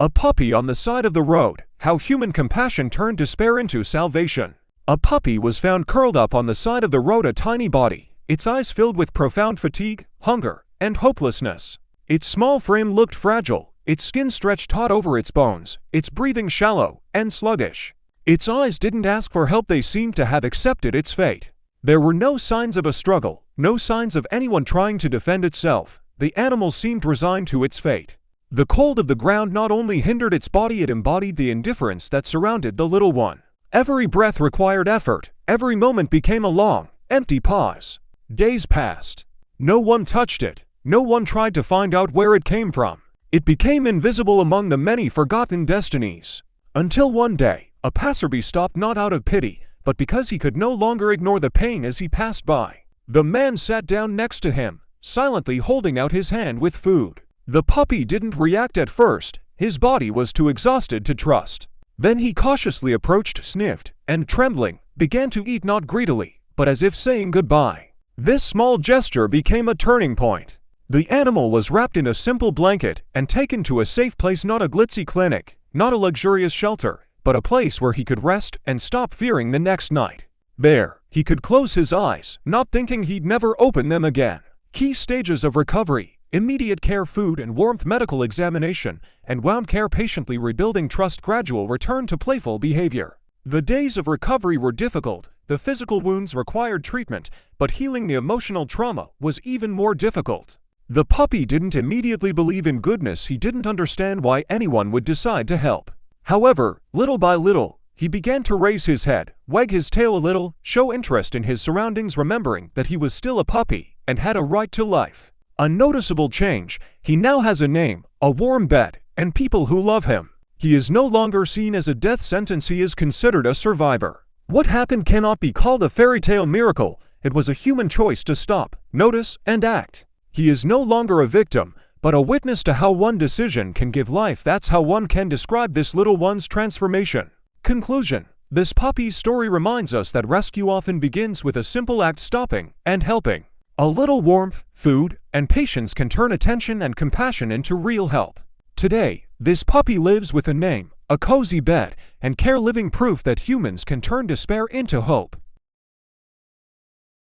A puppy on the side of the road, how human compassion turned despair into salvation. A puppy was found curled up on the side of the road, a tiny body, its eyes filled with profound fatigue, hunger, and hopelessness. Its small frame looked fragile, its skin stretched taut over its bones, its breathing shallow and sluggish. Its eyes didn't ask for help, they seemed to have accepted its fate. There were no signs of a struggle, no signs of anyone trying to defend itself. The animal seemed resigned to its fate. The cold of the ground not only hindered its body, it embodied the indifference that surrounded the little one. Every breath required effort, every moment became a long, empty pause. Days passed. No one touched it, no one tried to find out where it came from. It became invisible among the many forgotten destinies. Until one day, a passerby stopped not out of pity, but because he could no longer ignore the pain as he passed by. The man sat down next to him, silently holding out his hand with food. The puppy didn't react at first, his body was too exhausted to trust. Then he cautiously approached, sniffed, and trembling, began to eat, not greedily, but as if saying goodbye. This small gesture became a turning point. The animal was wrapped in a simple blanket and taken to a safe place, not a glitzy clinic, not a luxurious shelter, but a place where he could rest and stop fearing the next night. There, he could close his eyes, not thinking he'd never open them again. Key stages of recovery: immediate care, food and warmth, medical examination, and wound care, patiently rebuilding trust, gradual return to playful behavior. The days of recovery were difficult. The physical wounds required treatment, but healing the emotional trauma was even more difficult. The puppy didn't immediately believe in goodness. He didn't understand why anyone would decide to help. However, little by little, he began to raise his head, wag his tail a little, show interest in his surroundings, remembering that he was still a puppy and had a right to life. A noticeable change: he now has a name, a warm bed, and people who love him. He is no longer seen as a death sentence, he is considered a survivor. What happened cannot be called a fairy tale miracle. It was a human choice to stop, notice, and act. He is no longer a victim, but a witness to how one decision can give life. That's how one can describe this little one's transformation. Conclusion: this puppy's story reminds us that rescue often begins with a simple act: stopping and helping. A little warmth, food, and patience can turn attention and compassion into real help. Today, this puppy lives with a name, a cozy bed, and care, living proof that humans can turn despair into hope.